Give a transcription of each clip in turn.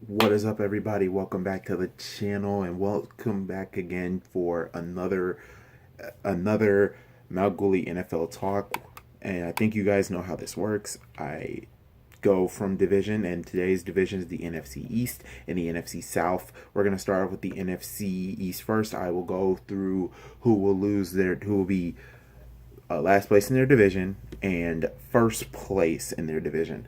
What is up, everybody? Welcome back to the channel, and welcome back again for another MalcGoolie NFL talk. And I think you guys know how this works. I go from division, and today's division is the NFC East and the NFC South. We're gonna start off with the NFC East first. I will go through who will be last place in their division and first place in their division.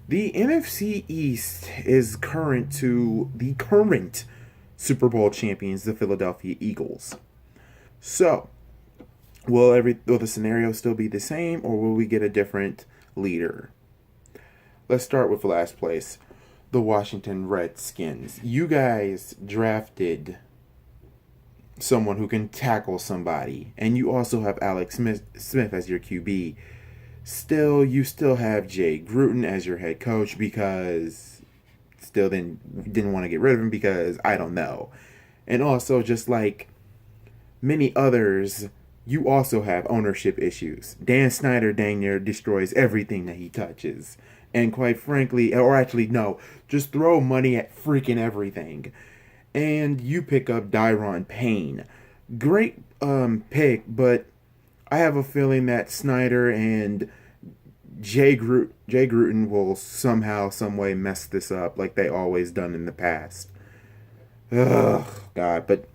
The NFC East is current to the current Super Bowl champions, the Philadelphia Eagles. So, will the scenario still be the same, or will we get a different leader? Let's start with last place, the Washington Redskins. You guys drafted someone who can tackle somebody, and you also have Alex Smith as your QB. You still have Jay Gruden as your head coach because didn't want to get rid of him because I don't know. And also, just like many others, you also have ownership issues. Dan Snyder dang near destroys everything that he touches. And quite frankly, or actually no, just throw money at freaking everything. And you pick up Dyron Payne. Great pick, but I have a feeling that Snyder and Jay Gruden will somehow, some way mess this up like they always done in the past. Ugh, God. But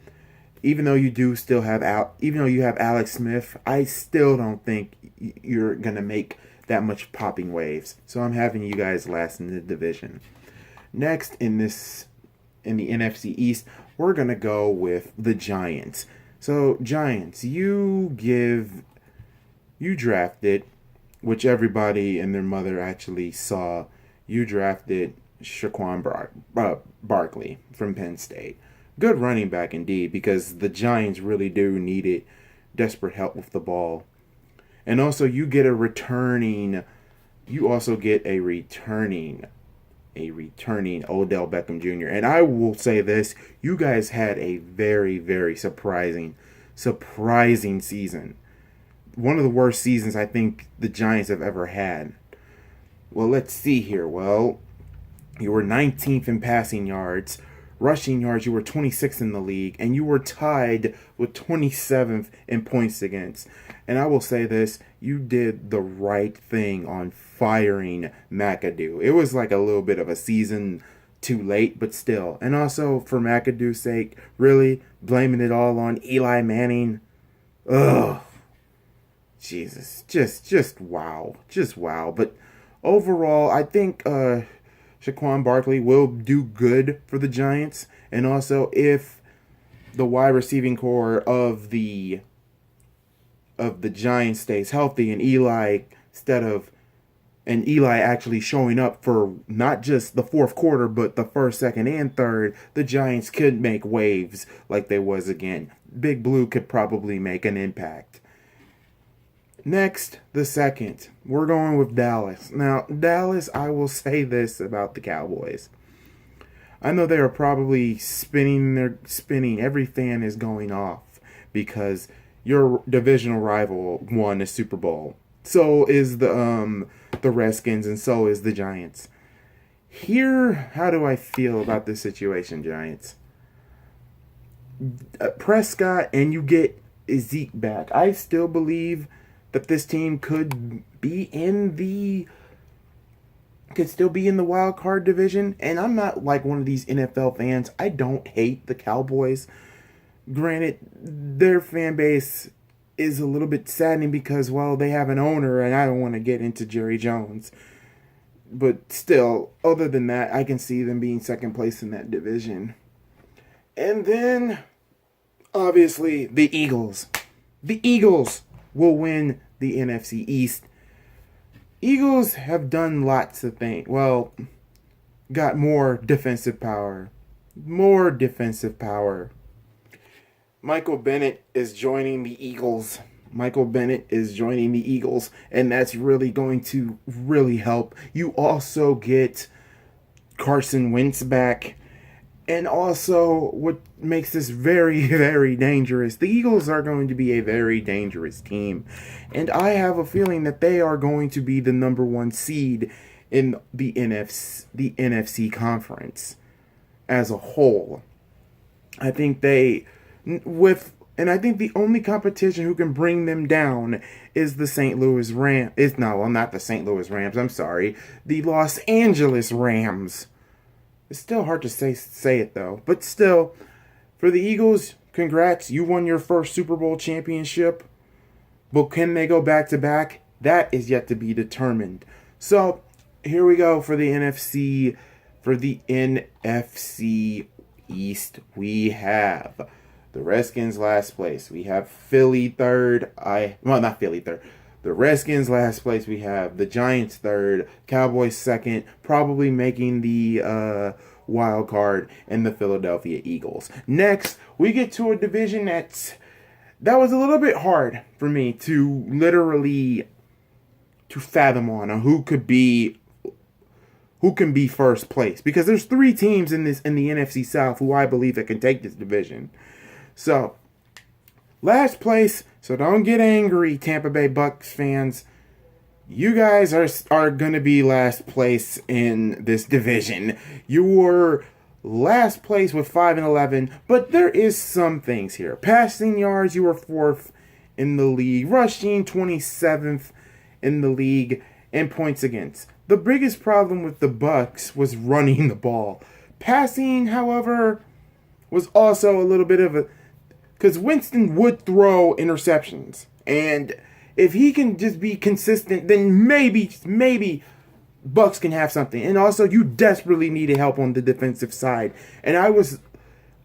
even though even though you have Alex Smith, I still don't think you're gonna make that much popping waves. So I'm having you guys last in the division. Next in the NFC East, we're gonna go with the Giants. So Giants, you drafted, which everybody and their mother actually saw. You drafted Barkley from Penn State. Good running back indeed, because the Giants really do needed desperate help with the ball. And also, you also get a returning Odell Beckham Jr. And I will say this: you guys had a very, very surprising season. One of the worst seasons I think the Giants have ever had. Well, let's see here. Well, you were 19th in passing yards. Rushing yards, you were 26th in the league, and you were tied with 27th in points against. And I will say this: you did the right thing on firing McAdoo. It was like a little bit of a season too late, but still. And also, for McAdoo's sake, really blaming it all on Eli Manning. Ugh. Jesus, just wow, just wow. But overall, I think Saquon Barkley will do good for the Giants, and also if the wide receiving core of the Giants stays healthy, and Eli actually showing up for not just the fourth quarter, but the first, second, and third, the Giants could make waves like they was again. Big Blue could probably make an impact. Next, the second, we're going with Dallas. Now, Dallas, I will say this about the Cowboys. I know they are probably spinning. Every fan is going off because your divisional rival won a Super Bowl. So is the Redskins, and so is the Giants. Here, how do I feel about this situation, Giants? Prescott, and you get Zeke back. I still believe that this team could still be in the wild card division. And I'm not like one of these NFL fans. I don't hate the Cowboys. Granted, their fan base is a little bit saddening because, well, they have an owner, and I don't want to get into Jerry Jones. But still, other than that, I can see them being second place in that division. And then, obviously, the Eagles. The Eagles will win the NFC East. Eagles have done lots of things. Well, got more defensive power. Michael Bennett is joining the Eagles. And that's really going to really help. You also get Carson Wentz back. And also, what makes this very, very dangerous, the Eagles are going to be a very dangerous team. And I have a feeling that they are going to be the number one seed in the NFC conference. as a whole. I think they, and I think the only competition who can bring them down is the St. Louis Rams. Not the St. Louis Rams. I'm sorry, the Los Angeles Rams. It's still hard to say it though, but still, for the Eagles, congrats, you won your first Super Bowl championship. But can they go back to back? That is yet to be determined. So here we go for the NFC. For the NFC East, we have the Redskins last place. We have Philly third. Not Philly third. The Redskins last place. We have the Giants third. Cowboys second. Probably making the wild card, and the Philadelphia Eagles. Next, we get to a division that was a little bit hard for me to literally to fathom on who can be first place, because there's 3 teams in the NFC South who I believe that can take this division. So, last place, so don't get angry, Tampa Bay Bucks fans. You guys are going to be last place in this division. You were last place with 5-11, but there is some things here. Passing yards, you were 4th in the league. Rushing, 27th in the league. And points against. The biggest problem with the Bucks was running the ball. Passing, however, was also a little bit of a... Because Winston would throw interceptions. And if he can just be consistent, then maybe Bucks can have something. And also, you desperately needed help on the defensive side. And I was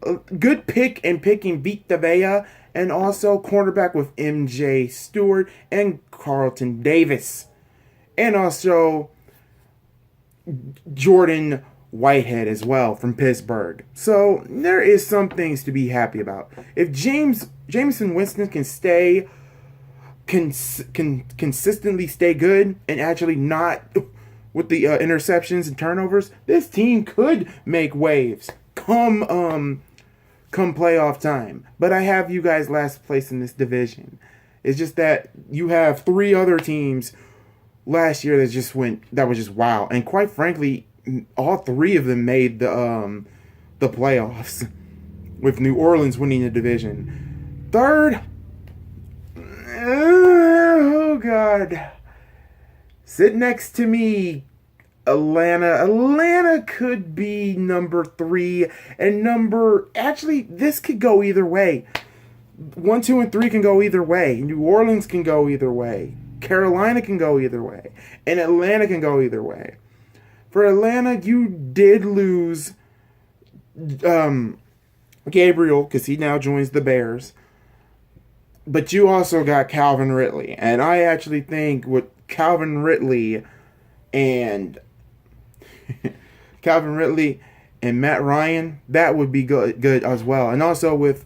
a good pick in picking Vita Vea, and also cornerback with MJ Stewart and Carlton Davis. And also Jordan Whitehead as well from Pittsburgh. So there is some things to be happy about. If Jameson Winston can stay consistently stay good and actually not with the interceptions and turnovers, this team could make waves come playoff time. But I have you guys last place in this division. It's just that you have 3 other teams last year that was just wow. And quite frankly, all 3 of them made the playoffs, with New Orleans winning the division. Third, oh God, sit next to me, Atlanta. Atlanta could be number 3 and actually this could go either way. 1, 2, and 3 can go either way. New Orleans can go either way. Carolina can go either way. And Atlanta can go either way. For Atlanta, you did lose Gabriel, because he now joins the Bears. But you also got Calvin Ridley. And I actually think with Calvin Ridley and Matt Ryan, that would be good as well. And also with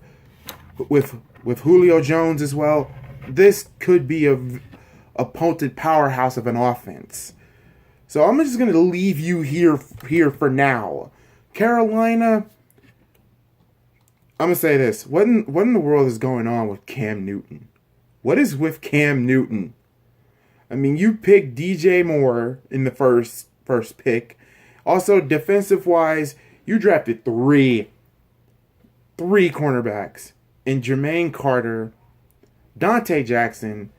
Julio Jones as well, this could be a potent powerhouse of an offense. So I'm just going to leave you here for now. Carolina, I'm going to say this. What in the world is going on with Cam Newton? What is with Cam Newton? I mean, you picked DJ Moore in the first pick. Also, defensive-wise, you drafted three cornerbacks in Jermaine Carter, Dante Jackson,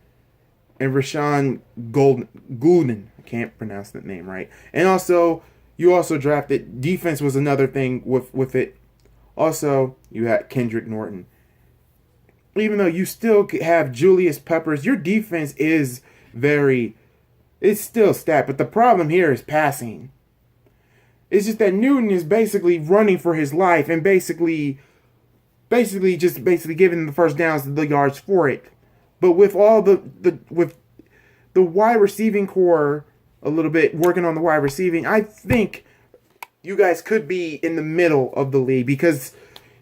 and Rashawn Golden. I can't pronounce that name right. And also, you also drafted, defense was another thing with it. Also, you had Kendrick Norton. Even though you still have Julius Peppers, your defense is it's still stacked. But the problem here is passing. It's just that Newton is basically running for his life and basically giving the first downs, the yards for it. But with all with the wide receiving core a little bit working on the wide receiving, I think you guys could be in the middle of the league, because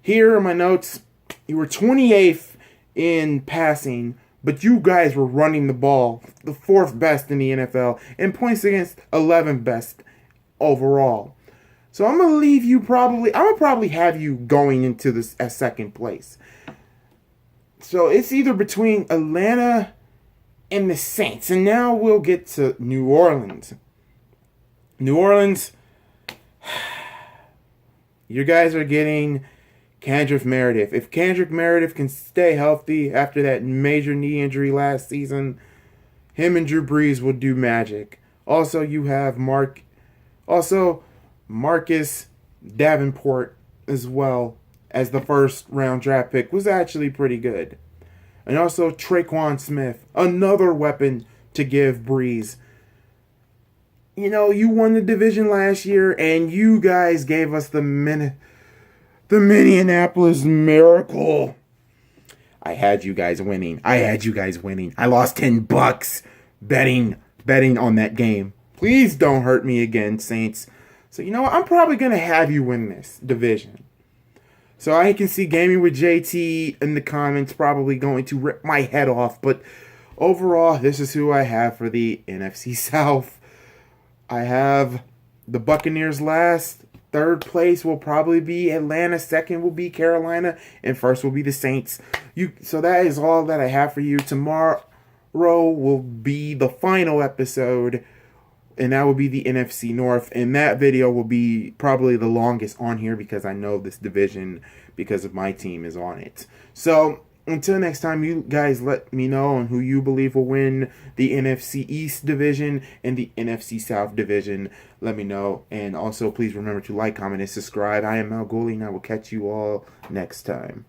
here are my notes. You were 28th in passing, but you guys were running the ball the 4th best in the NFL, and points against 11th best overall. So I'm gonna leave you I'm gonna probably have you going into this at 2nd place. So it's either between Atlanta and the Saints. And now we'll get to New Orleans. New Orleans, You guys are getting Kendrick Meredith. If Kendrick Meredith can stay healthy after that major knee injury last season, him and Drew Brees will do magic. Also, you have Marcus Davenport as well as the first round draft pick was actually pretty good. And also Traquan Smith, another weapon to give Brees. You know, you won the division last year, and you guys gave us the Minneapolis Miracle. I had you guys winning. I lost $10 betting on that game. Please don't hurt me again, Saints. So you know what? I'm probably gonna have you win this division. So I can see Gaming with JT in the comments probably going to rip my head off, but overall, this is who I have for the NFC South. I have the Buccaneers last. Third place will probably be Atlanta. Second will be Carolina. And first will be the Saints. So that is all that I have for you. Tomorrow will be the final episode. And that will be the NFC North. And that video will be probably the longest on here because I know this division because of my team is on it. So until next time, you guys let me know on who you believe will win the NFC East division and the NFC South division. Let me know. And also, please remember to like, comment, and subscribe. I am MalcGoolie, and I will catch you all next time.